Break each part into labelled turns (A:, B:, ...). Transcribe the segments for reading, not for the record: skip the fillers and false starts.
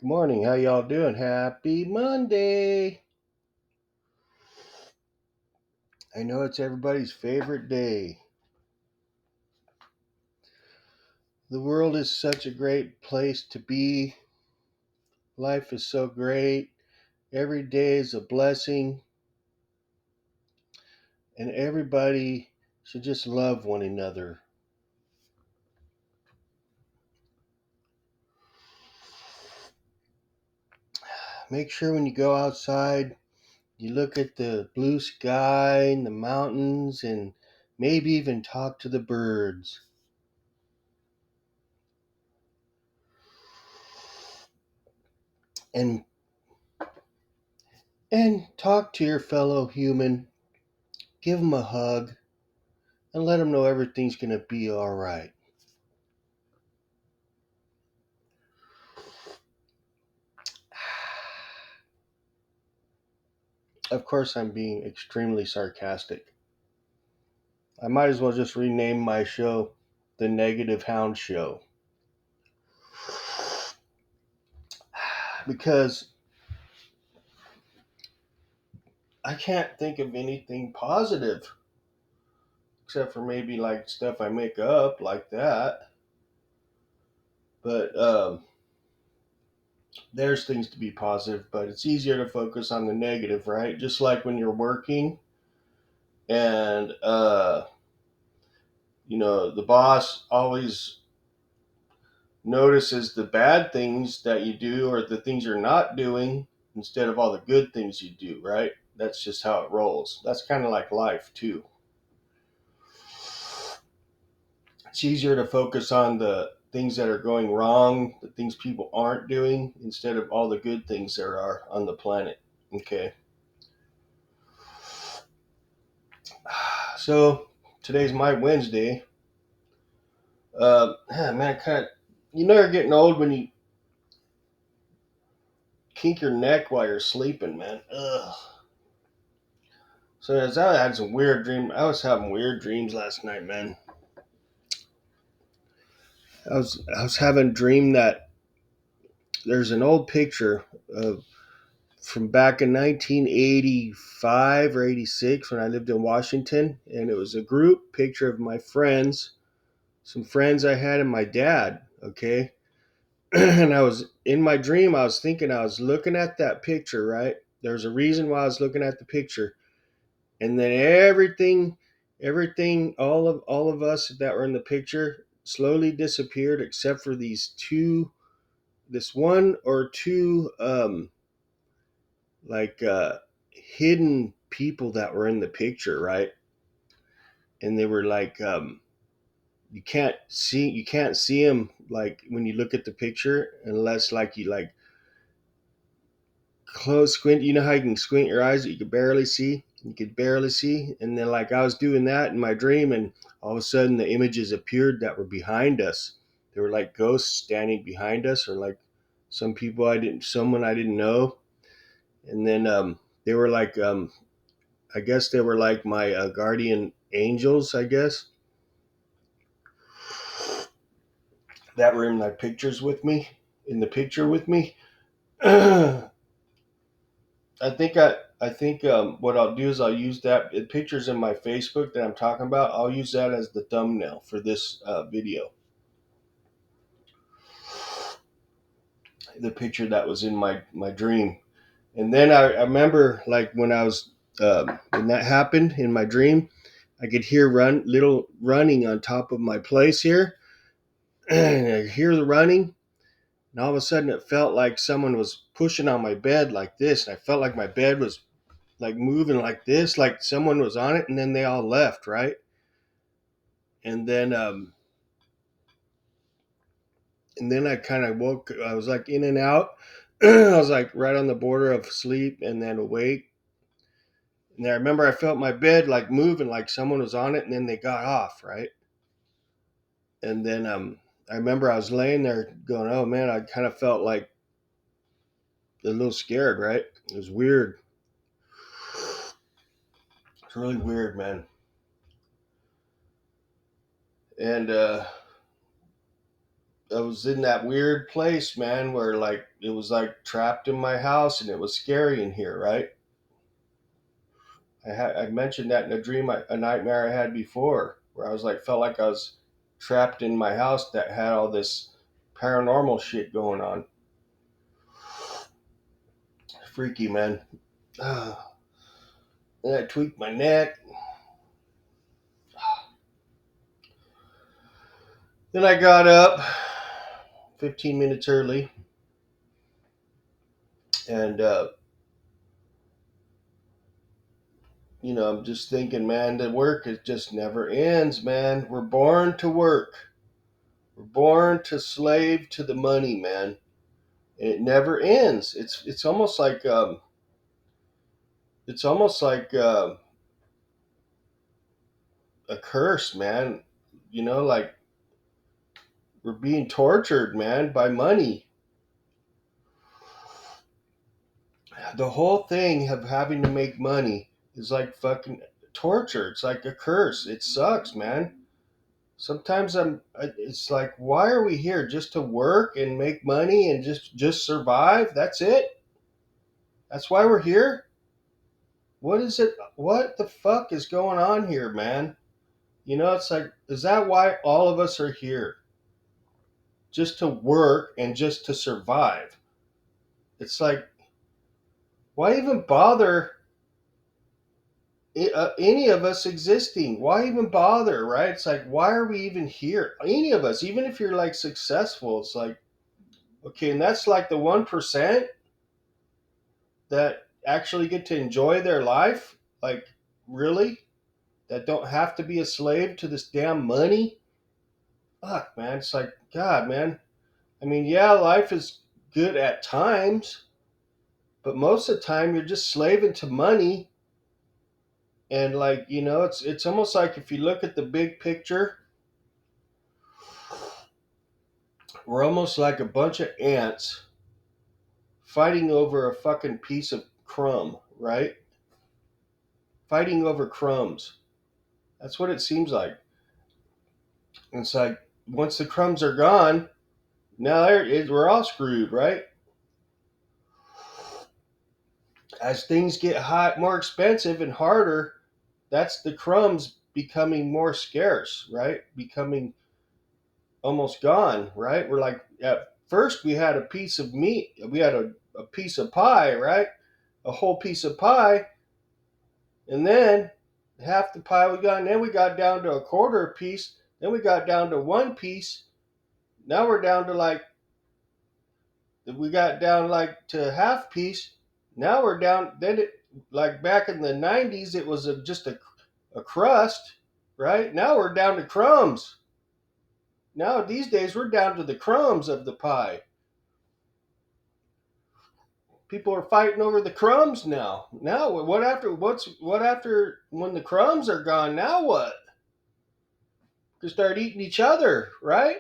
A: Good morning. How y'all doing? Happy Monday. I know it's everybody's favorite day. The world is such a great place to be. Life is so great. Every day is a blessing, and everybody should just love one another. Make sure when you go outside, you look at the blue sky and the mountains and maybe even talk to the birds. And and talk to your fellow human. Give them a hug and let them know everything's going to be all right. Of course, I'm being extremely sarcastic. I might as well just rename my show The Negative Hound Show. Because I can't think of anything positive except for maybe like stuff I make up like that. But there's things to be positive, but it's easier to focus on the negative, right? Just like when you're working and, the boss always notices the bad things that you do or the things you're not doing instead of all the good things you do, right? That's just how it rolls. That's kind of like life, too. It's easier to focus on the things that are going wrong, the things people aren't doing, instead of all the good things there are on the planet. Okay. So today's my Wednesday. Man, you're getting old when you kink your neck while you're sleeping, man. Ugh. So as I had some weird dreams, I was having weird dreams last night, man. I was having a dream that there's an old picture of from back in 1985 or 86 when I lived in Washington, and it was a group picture of my friends, some friends I had, and my dad. Okay, and I was in my dream. I was thinking I was looking at that picture. Right, there's a reason why I was looking at the picture, and then everything, all of us that were in the picture slowly disappeared except for this one or two like hidden people that were in the picture, right? And they were like you can't see them like when you look at the picture unless like you like close squint. You know how you can squint your eyes that you could barely see. And then like I was doing that in my dream, and all of a sudden the images appeared that were behind us. They were like ghosts standing behind us, or like someone I didn't know. And then they were like I guess they were like my guardian angels, I guess, that were in my pictures with me, in the picture with me. I think what I'll do is I'll use that pictures in my Facebook that I'm talking about. I'll use that as the thumbnail for this video. The picture that was in my dream, and then I remember like when that happened in my dream, I could hear little running on top of my place here, and I hear the running. And all of a sudden, it felt like someone was pushing on my bed like this. And I felt like my bed was like moving like this, like someone was on it. And then they all left, right? And then, I kind of woke. I was like in and out. I was like right on the border of sleep and then awake. And I remember I felt my bed like moving, like someone was on it. And then they got off, right? And then I remember I was laying there going, "Oh man," I kind of felt like a little scared, right? It was weird. It's really weird, man. And I was in that weird place, man, where like it was like trapped in my house and it was scary in here, right? I mentioned that in a dream, a nightmare I had before, where I was like felt like I was trapped in my house that had all this paranormal shit going on. Freaky, man. And I tweaked my neck. Then I got up 15 minutes early and I'm just thinking, man, the work it just never ends, man. We're born to work. We're born to slave to the money, man. And it never ends. It's almost like a curse, man. Like we're being tortured, man, by money. The whole thing of having to make money is like fucking torture. It's like a curse. It sucks, man. Sometimes it's like, why are we here? Just to work and make money and just survive? That's it? That's why we're here? What is it? What the fuck is going on here, man? It's like, is that why all of us are here? Just to work and just to survive. It's like, why even bother any of us existing? Why even bother, right? It's like, why are we even here? Any of us, even if you're like successful, it's like, okay, and that's like the 1% that actually get to enjoy their life. Like, really? That don't have to be a slave to this damn money? Fuck, man. It's like, God, man. I mean, yeah, life is good at times, but most of the time you're just slaving to money. And like, it's almost like if you look at the big picture, we're almost like a bunch of ants fighting over a fucking piece of crumb, right? Fighting over crumbs. That's what it seems like. And it's like once the crumbs are gone, now we're all screwed, right? As things get hot, more expensive and harder, that's the crumbs becoming more scarce, right? Becoming almost gone, right? We're like, at first we had a piece of meat, we had a piece of pie, right? A whole piece of pie, and then half the pie we got, and then we got down to a quarter piece, then we got down to one piece. Now we're down to like, we got down like to half piece. Now we're down, then it, like back in the 90s, it was just a crust, right? Now we're down to crumbs. Now these days we're down to the crumbs of the pie. People are fighting over the crumbs now. Now what after when the crumbs are gone? Now what? You start eating each other, right?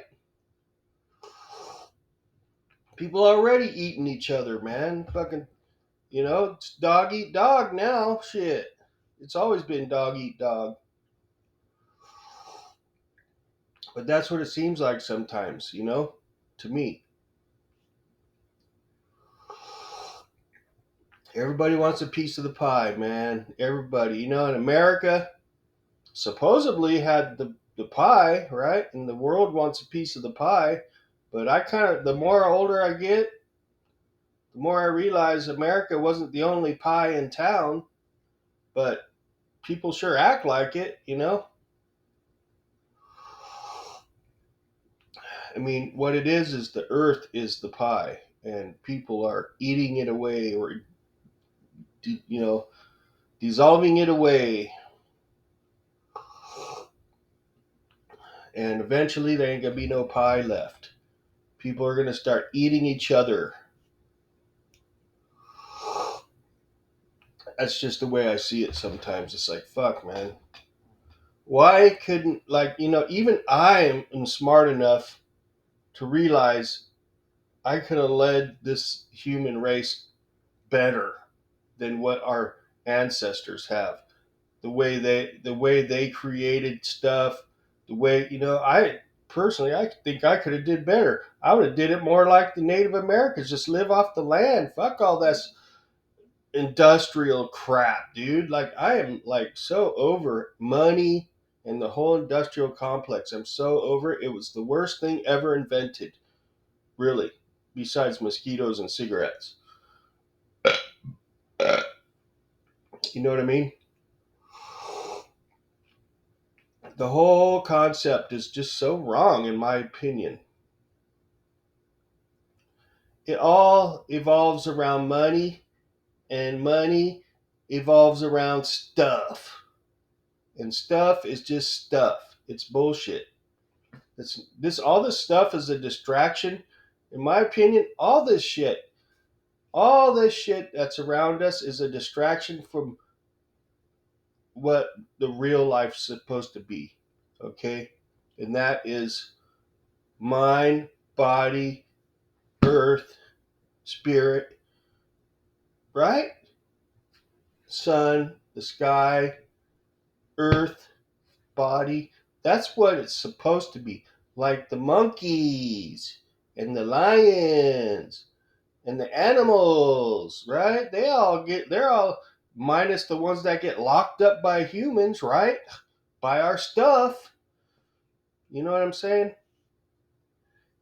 A: People are already eating each other, man. Fucking, it's dog eat dog now. Shit, it's always been dog eat dog. But that's what it seems like sometimes, to me. Everybody wants a piece of the pie, man. Everybody, in America, supposedly had the pie, right? And the world wants a piece of the pie. But the more older I get, the more I realize America wasn't the only pie in town, but people sure act like it. I mean, what it is the earth is the pie, and people are eating it away or, you know, dissolving it away. And eventually there ain't going to be no pie left. People are going to start eating each other. That's just the way I see it sometimes. It's like, fuck, man. Why couldn't, like, even I am smart enough to realize I could have led this human race better than what our ancestors have. The way they created stuff, the way, I personally, I think I could have did better. I would have did it more like the Native Americans, just live off the land. Fuck all this industrial crap, dude. Like I am like so over money and the whole industrial complex. I'm so over it. It was the worst thing ever invented, really, besides mosquitoes and cigarettes. You know what I mean? The whole concept is just so wrong, in my opinion. It all evolves around money, and money evolves around stuff. And stuff is just stuff. It's bullshit. This all this stuff is a distraction. In my opinion, all this shit that's around us is a distraction from what the real life's supposed to be. Okay? And that is mind, body, earth, spirit, right? Sun, the sky, earth, body. That's what it's supposed to be. Like the monkeys and the lions and the animals, right? They're all minus the ones that get locked up by humans, right? By our stuff. You know what I'm saying?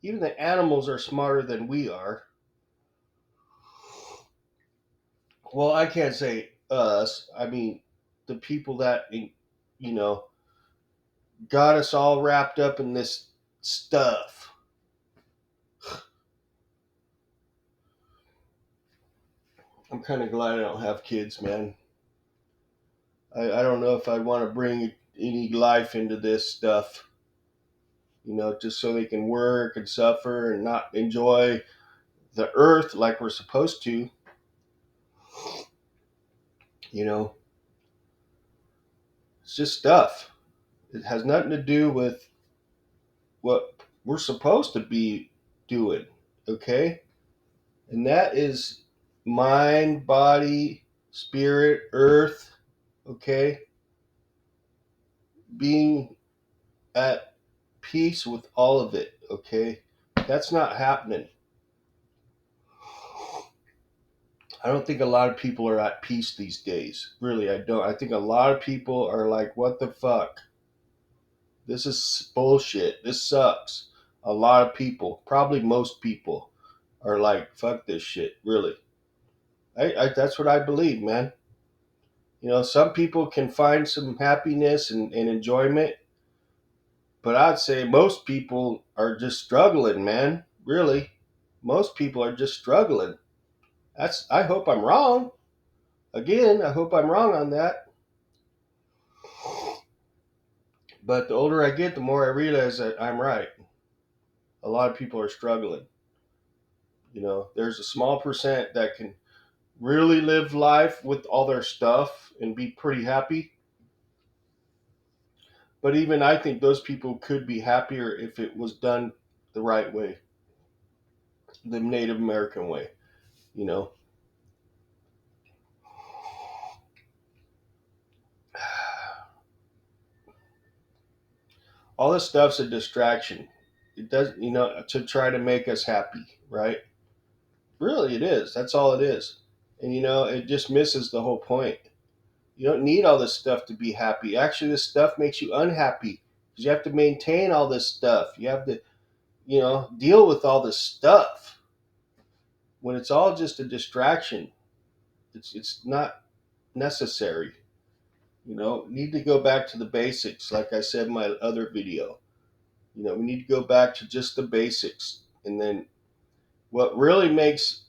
A: Even the animals are smarter than we are. Well, I can't say us. I mean, the people that, got us all wrapped up in this stuff. I'm kind of glad I don't have kids, man. I don't know if I'd want to bring any life into this stuff, just so they can work and suffer and not enjoy the earth like we're supposed to. You know, it's just stuff. It has nothing to do with what we're supposed to be doing, okay? And that is mind, body, spirit, earth, okay? Being at peace with all of it, okay? That's not happening. I don't think a lot of people are at peace these days. Really, I don't. I think a lot of people are like, what the fuck? This is bullshit. This sucks. A lot of people, probably most people, are like, fuck this shit, really. That's what I believe, man. Some people can find some happiness and enjoyment, but I'd say most people are just struggling, man. Really. Most people are just struggling. I hope I'm wrong. Again, I hope I'm wrong on that. But the older I get, the more I realize that I'm right. A lot of people are struggling. There's a small percent that can really live life with all their stuff and be pretty happy. But even I think those people could be happier if it was done the right way, the Native American way, you know. All this stuff's a distraction. It does, to try to make us happy, right? Really, it is. That's all it is. And, it just misses the whole point. You don't need all this stuff to be happy. Actually, this stuff makes you unhappy because you have to maintain all this stuff. You have to, deal with all this stuff. When it's all just a distraction, it's not necessary. Need to go back to the basics, like I said in my other video. We need to go back to just the basics, and then what really makes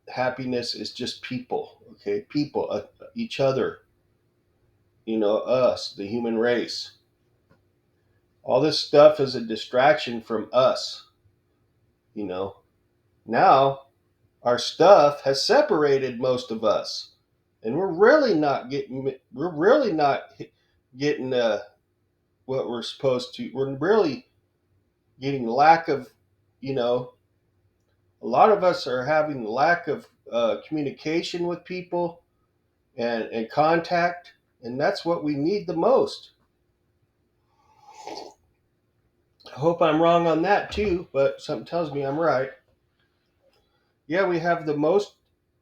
A: happiness is just people. Okay, people, each other. Us, the human race. All this stuff is a distraction from us. You know, now our stuff has separated most of us, and we're really not getting what we're supposed to. We're really getting lack of, you know, a lot of us are having lack of communication with people and contact, and that's what we need the most. Hope I'm wrong on that too, but something tells me I'm right. Yeah, we have the most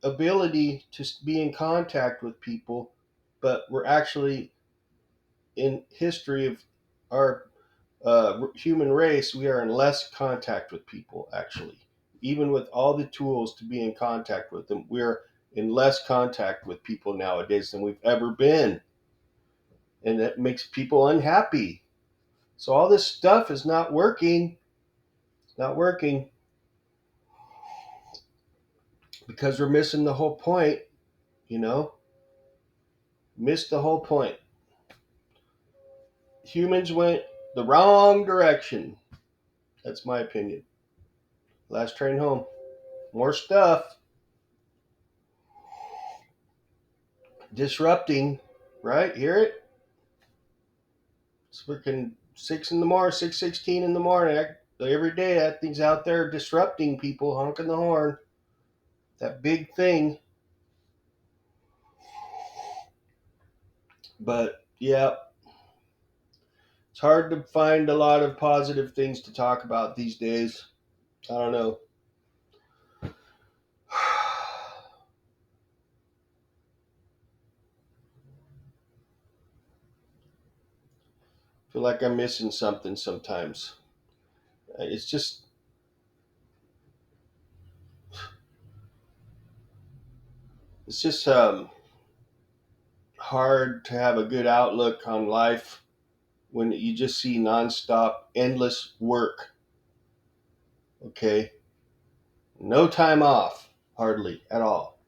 A: ability to be in contact with people, but we're actually in history of our human race, we are in less contact with people, actually. Even with all the tools to be in contact with them, we're in less contact with people nowadays than we've ever been. And that makes people unhappy. So all this stuff is not working. It's not working because we're missing the whole point, you know? Missed the whole point. Humans went the wrong direction. That's my opinion. Last train home. More stuff. Disrupting, right? Hear it? It's freaking 6 in the morning, 6:16 in the morning. Every day that thing's out there disrupting people, honking the horn. That big thing. But yeah, it's hard to find a lot of positive things to talk about these days. I don't know. I feel like I'm missing something sometimes. It's just it's just hard to have a good outlook on life when you just see nonstop, endless work. Okay, no time off, hardly at all.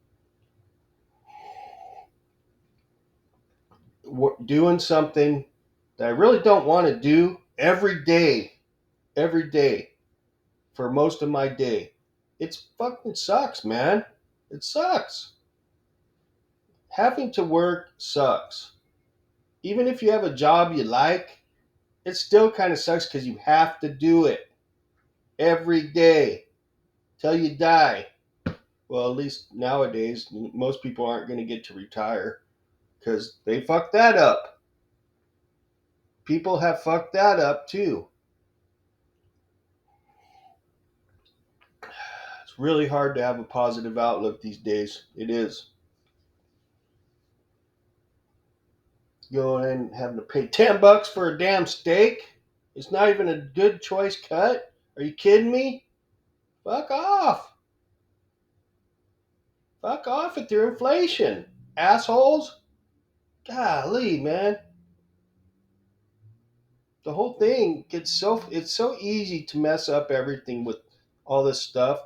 A: Doing something that I really don't want to do every day for most of my day. It's fucking sucks, man. It sucks. Having to work sucks. Even if you have a job you like, it still kind of sucks because you have to do it every day till you die. Well, at least nowadays, most people aren't going to get to retire because they fucked that up. People have fucked that up too. It's really hard to have a positive outlook these days. It is. Going and having to pay $10 for a damn steak. It's not even a good choice cut. Are you kidding me? Fuck off. Fuck off with your inflation, assholes. Golly, man. The whole thing gets it's so easy to mess up everything with all this stuff.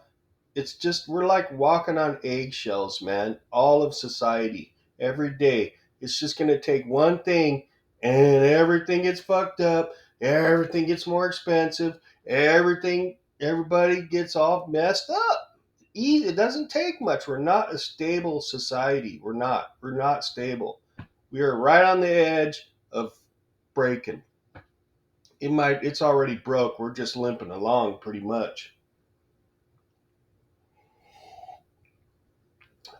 A: It's just we're like walking on eggshells, man. All of society every day. It's just gonna take one thing, and everything gets fucked up. Everything gets more expensive. Everybody gets all messed up. It doesn't take much. We're not a stable society. We're not. We're not stable. We are right on the edge of breaking. It's already broke. We're just limping along pretty much.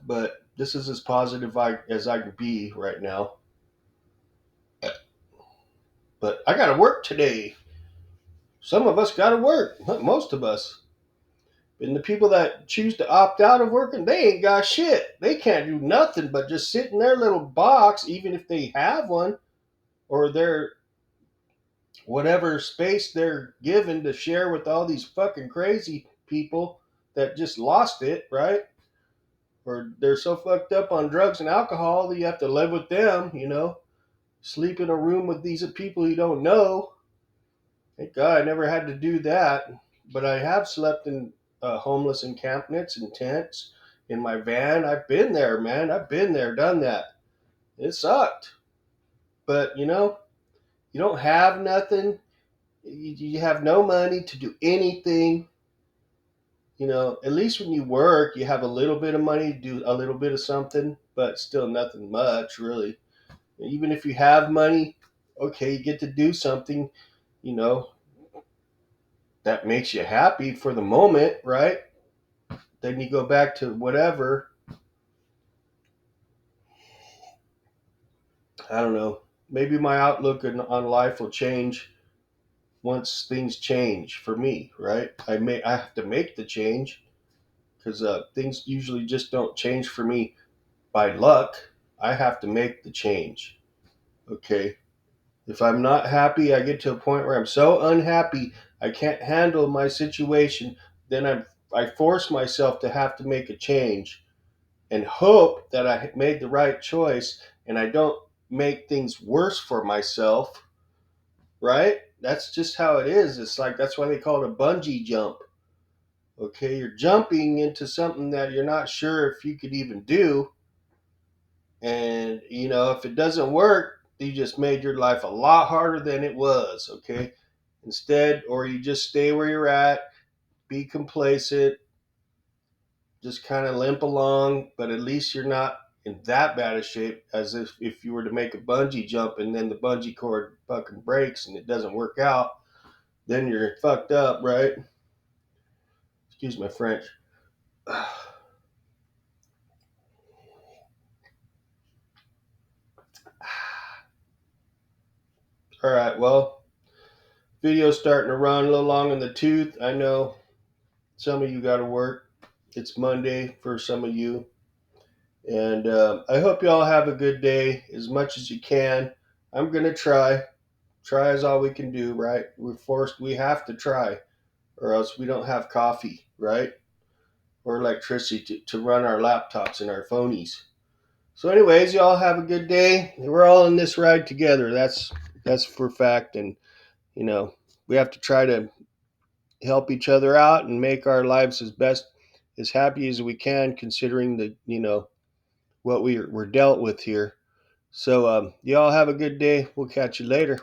A: But this is as positive as I can be right now. But I got to work today. Some of us got to work. Most of us. And the people that choose to opt out of working, they ain't got shit. They can't do nothing but just sit in their little box, even if they have one, or their whatever space they're given to share with all these fucking crazy people that just lost it, right? Or they're so fucked up on drugs and alcohol that you have to live with them. Sleep in a room with these people you don't know. Thank God I never had to do that. But I have slept in homeless encampments and tents in my van. I've been there, man. I've been there, done that. It sucked. But, you don't have nothing. You have no money to do anything. At least when you work, you have a little bit of money to do a little bit of something, but still nothing much, really. Even if you have money, okay, you get to do something, you know, that makes you happy for the moment, right? Then you go back to whatever. I don't know. Maybe my outlook on life will change once things change for me, right? I have to make the change because things usually just don't change for me by luck. I have to make the change. Okay. If I'm not happy, I get to a point where I'm so unhappy I can't handle my situation, then I force myself to have to make a change and hope that I made the right choice and I don't make things worse for myself, right? That's just how it is. It's like that's why they call it a bungee jump. Okay, you're jumping into something that you're not sure if you could even do. And, if it doesn't work, you just made your life a lot harder than it was. Okay, instead, or you just stay where you're at, be complacent, just kind of limp along, but at least you're not in that bad a shape as if you were to make a bungee jump and then the bungee cord fucking breaks and it doesn't work out, then you're fucked up, right? Excuse my French. All right, well, video's starting to run a little long in the tooth. I know some of you got to work. It's Monday for some of you. And I hope you all have a good day as much as you can. I'm going to try. Try is all we can do, right? We have to try, or else we don't have coffee, right? Or electricity to run our laptops and our phonies. So, anyways, y'all have a good day. We're all in this ride together. That's for fact. And, you know, we have to try to help each other out and make our lives as happy as we can, considering what we're dealt with here. So, y'all have a good day. We'll catch you later.